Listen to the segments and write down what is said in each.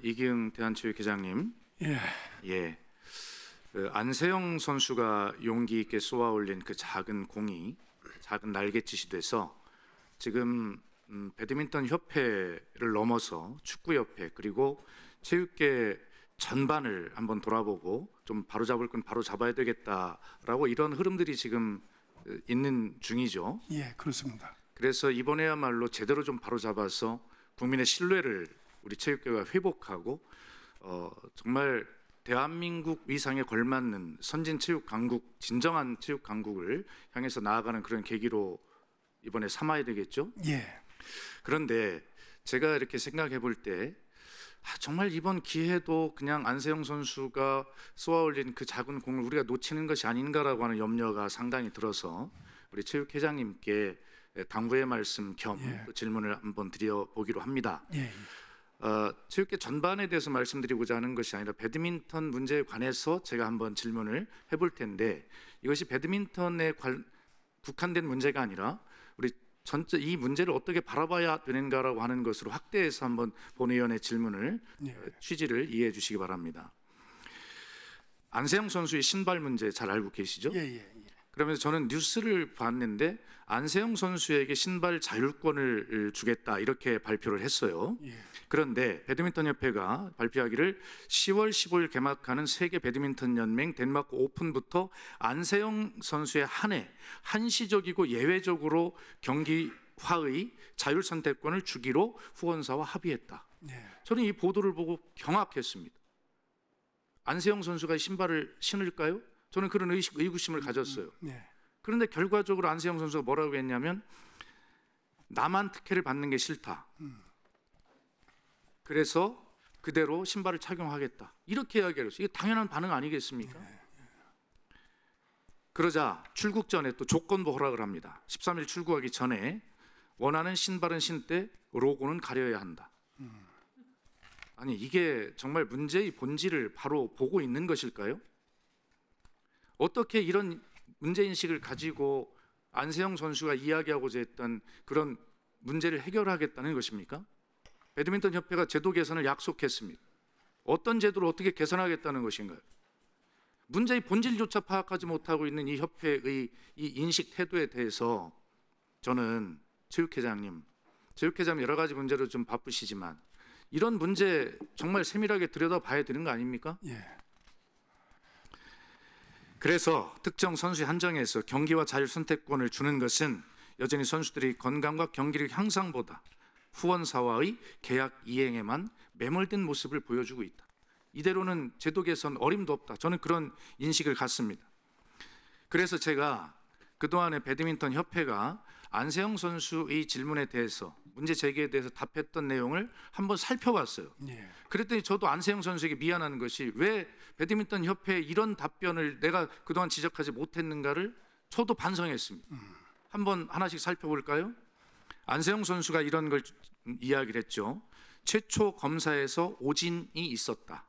이기흥 대한체육회장님, 예, 예, 안세영 선수가 용기 있게 쏘아 올린 그 작은 공이 작은 날갯짓이 돼서 지금 배드민턴 협회를 넘어서 축구협회 그리고 체육계 전반을 한번 돌아보고 좀 바로잡을 건 바로 잡아야 되겠다라고 이런 흐름들이 지금 있는 중이죠. 예, 그렇습니다. 그래서 이번에야말로 제대로 좀 바로잡아서 국민의 신뢰를 우리 체육계가 회복하고 정말 대한민국 위상에 걸맞는 선진 체육 강국, 진정한 체육 강국을 향해서 나아가는 그런 계기로 이번에 삼아야 되겠죠. 예, 그런데 제가 이렇게 생각해 볼 때 정말 이번 기회도 그냥 안세영 선수가 쏘아올린 그 작은 공을 우리가 놓치는 것이 아닌가라고 하는 염려가 상당히 들어서 우리 체육회장님께 당부의 말씀 겸 또 질문을 한번 드려보기로 합니다. 예, 체육계 전반에 대해서 말씀드리고자 하는 것이 아니라 배드민턴 문제에 관해서 제가 한번 질문을 해볼 텐데 이것이 배드민턴에 국한된 문제가 아니라 우리 전체 이 문제를 어떻게 바라봐야 되는가라고 하는 것으로 확대해서 한번 본의원의 질문을 취지를 이해해 주시기 바랍니다. 안세영 선수의 신발 문제 잘 알고 계시죠? 예, 예, 예. 그러면서 저는 뉴스를 봤는데 안세영 선수에게 신발 자율권을 주겠다 이렇게 발표를 했어요. 예. 그런데 배드민턴협회가 발표하기를 10월 15일 개막하는 세계 배드민턴 연맹 덴마크 오픈부터 안세영 선수의 한 해 한시적이고 예외적으로 경기화의 자율 선택권을 주기로 후원사와 합의했다. 예. 저는 이 보도를 보고 경악했습니다. 안세영 선수가 신발을 신을까요? 저는 그런 의구심을 가졌어요. 예. 그런데 결과적으로 안세영 선수가 뭐라고 했냐면 나만 특혜를 받는 게 싫다. 그래서 그대로 신발을 착용하겠다. 이렇게 이야기를 했어요. 이게 당연한 반응 아니겠습니까? 그러자 출국 전에 또 조건부 허락을 합니다. 13일 출국하기 전에 원하는 신발은 신되 로고는 가려야 한다. 아니 이게 정말 문제의 본질을 바로 보고 있는 것일까요? 어떻게 이런 문제인식을 가지고 안세영 선수가 이야기하고자 했던 그런 문제를 해결하겠다는 것입니까? 배드민턴 협회가 제도 개선을 약속했습니다. 어떤 제도를 어떻게 개선하겠다는 것인가요? 문제의 본질조차 파악하지 못하고 있는 이 협회의 이 인식 태도에 대해서 저는 체육회장님 여러 가지 문제로 좀 바쁘시지만 이런 문제 정말 세밀하게 들여다봐야 되는 거 아닙니까? 예. 그래서 특정 선수 한정해서 경기와 자율 선택권을 주는 것은 여전히 선수들의 건강과 경기력 향상보다 후원사와의 계약 이행에만 매몰된 모습을 보여주고 있다. 이대로는 제도 개선 어림도 없다. 저는 그런 인식을 갖습니다. 그래서 제가 그동안에 배드민턴 협회가 안세영 선수의 질문에 대해서 문제 제기에 대해서 답했던 내용을 한번 살펴봤어요. 예. 그랬더니 저도 안세영 선수에게 미안한 것이 왜 배드민턴 협회에 이런 답변을 내가 그동안 지적하지 못했는가를 저도 반성했습니다. 한번 하나씩 살펴볼까요? 안세영 선수가 이런 걸 이야기를 했죠. 최초 검사에서 오진이 있었다.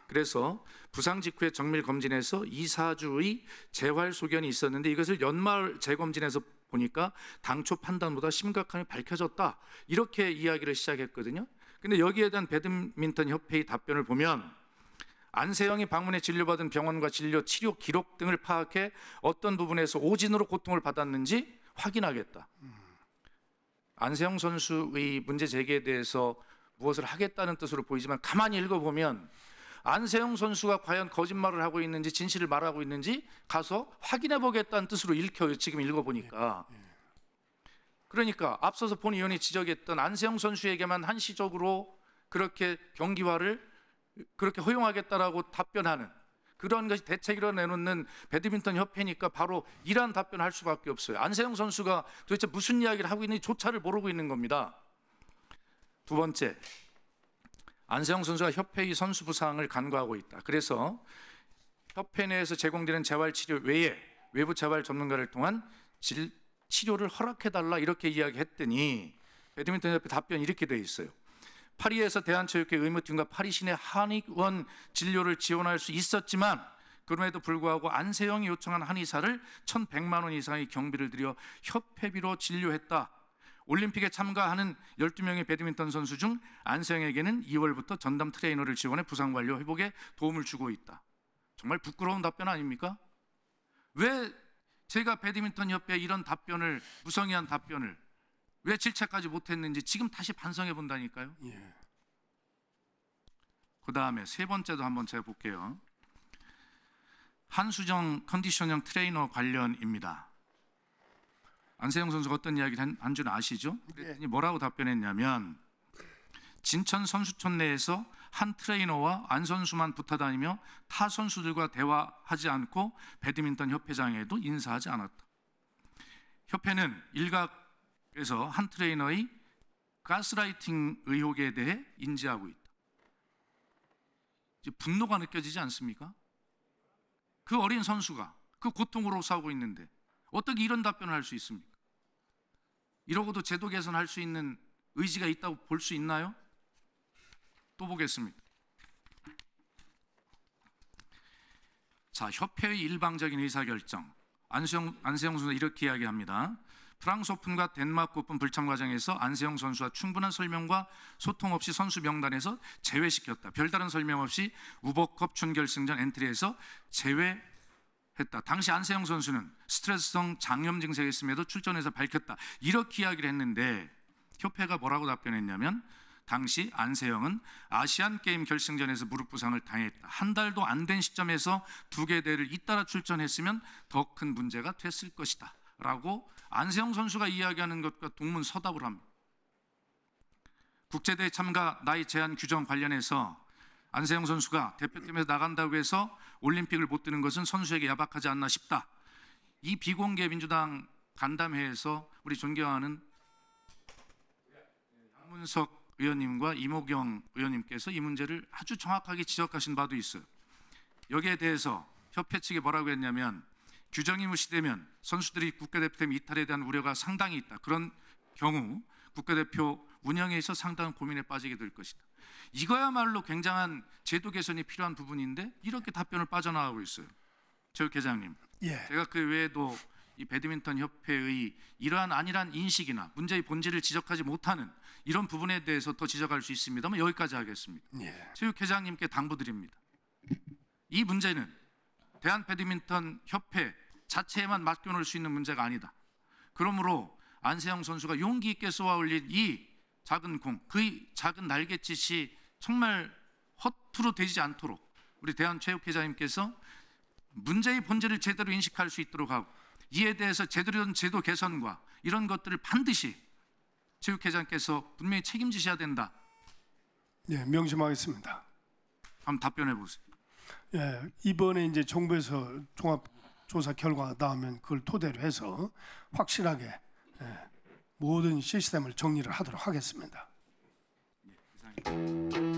그래서 부상 직후에 정밀 검진에서 2~4주의 재활 소견이 있었는데 이것을 연말 재검진에서 보니까 당초 판단보다 심각함이 밝혀졌다. 이렇게 이야기를 시작했거든요. 근데 여기에 대한 배드민턴 협회의 답변을 보면 안세영이 방문해 진료받은 병원과 진료 치료 기록 등을 파악해 어떤 부분에서 오진으로 고통을 받았는지 확인하겠다. 안세영 선수의 문제 제기에 대해서 무엇을 하겠다는 뜻으로 보이지만 가만히 읽어보면 안세영 선수가 과연 거짓말을 하고 있는지 진실을 말하고 있는지 가서 확인해 보겠다는 뜻으로 읽혀요. 지금 읽어보니까. 그러니까 앞서서 본 의원이 지적했던 안세영 선수에게만 한시적으로 그렇게 경기화를 그렇게 허용하겠다라고 답변하는 그런 것이 대책으로 내놓는 배드민턴 협회니까 바로 이러한 답변을 할 수밖에 없어요. 안세영 선수가 도대체 무슨 이야기를 하고 있는지 조차를 모르고 있는 겁니다. 두 번째, 안세영 선수가 협회의 선수 부상을 간과하고 있다. 그래서 협회 내에서 제공되는 재활치료 외에 외부 재활 전문가를 통한 치료를 허락해달라 이렇게 이야기했더니 배드민턴 협회 답변이 이렇게 돼 있어요. 파리에서 대한체육회 의무팀과 파리 시내 한의원 진료를 지원할 수 있었지만 그럼에도 불구하고 안세영이 요청한 한의사를 1,100만 원 이상의 경비를 들여 협회비로 진료했다. 올림픽에 참가하는 12명의 배드민턴 선수 중 안세영에게는 2월부터 전담 트레이너를 지원해 부상 관리 회복에 도움을 주고 있다. 정말 부끄러운 답변 아닙니까? 왜 제가 배드민턴 협회에 이런 답변을, 무성의한 답변을 왜 질책까지 못했는지 지금 다시 반성해 본다니까요. 예. 그 다음에 세 번째도 한번 제가 볼게요. 한수정 컨디셔닝 트레이너 관련입니다. 안세영 선수가 어떤 이야기를 한 줄 아시죠? 그랬더니 뭐라고 답변했냐면, 진천 선수촌 내에서 한 트레이너와 안 선수만 붙어 다니며 타 선수들과 대화하지 않고 배드민턴 협회장에도 인사하지 않았다. 협회는 일각에서 한 트레이너의 가스라이팅 의혹에 대해 인지하고 있다. 이제 분노가 느껴지지 않습니까? 그 어린 선수가 그 고통으로 싸우고 있는데 어떻게 이런 답변을 할 수 있습니까? 이러고도 제도 개선할 수 있는 의지가 있다고 볼 수 있나요? 또 보겠습니다. 자, 협회의 일방적인 의사결정. 안세영 선수가 이렇게 이야기합니다. 프랑스 오픈과 덴마크 오픈 불참 과정에서 안세영 선수와 충분한 설명과 소통 없이 선수 명단에서 제외시켰다. 별다른 설명 없이 우버컵 준결승전 엔트리에서 제외했다. 당시 안세영 선수는 스트레스성 장염 증세가 있음에도 출전해서 밝혔다. 이렇게 이야기를 했는데 협회가 뭐라고 답변했냐면, 당시 안세영은 아시안게임 결승전에서 무릎 부상을 당했다. 한 달도 안 된 시점에서 두 개 대회를 잇따라 출전했으면 더 큰 문제가 됐을 것이다 라고 안세영 선수가 이야기하는 것과 동문서답을 합니다. 국제대회 참가 나이 제한 규정 관련해서 안세영 선수가 대표팀에서 나간다고 해서 올림픽을 못 뛰는 것은 선수에게 야박하지 않나 싶다. 이 비공개 민주당 간담회에서 우리 존경하는 양문석 의원님과 이모경 의원님께서 이 문제를 아주 정확하게 지적하신 바도 있어요. 여기에 대해서 협회 측이 뭐라고 했냐면, 규정이 무시되면 선수들이 국가대표팀 이탈에 대한 우려가 상당히 있다. 그런 경우 국가대표 운영에 있어 상당한 고민에 빠지게 될 것이다. 이거야말로 굉장한 제도 개선이 필요한 부분인데 이렇게 답변을 빠져나가고 있어요. 체육회장님, 예. 제가 그 외에도 이 배드민턴 협회의 이러한 아니란 인식이나 문제의 본질을 지적하지 못하는 이런 부분에 대해서 더 지적할 수 있습니다만 여기까지 하겠습니다. 예. 체육회장님께 당부드립니다. 이 문제는 대한배드민턴 협회 자체에만 맡겨놓을 수 있는 문제가 아니다. 그러므로 안세영 선수가 용기 있게 쏘아 올린 이 작은 공, 그 작은 날갯짓이 정말 허투루 되지 않도록 우리 대한체육회장님께서 문제의 본질을 제대로 인식할 수 있도록 하고, 이에 대해서 제대로 된 제도 개선과 이런 것들을 반드시 체육회장께서 분명히 책임지셔야 된다. 예, 명심하겠습니다. 한번 답변해 보세요. 예, 이번에 이제 정부에서 종합조사 결과가 나오면 그걸 토대로 해서 확실하게 모든 시스템을 정리를 하도록 하겠습니다. 예, 이상입니다.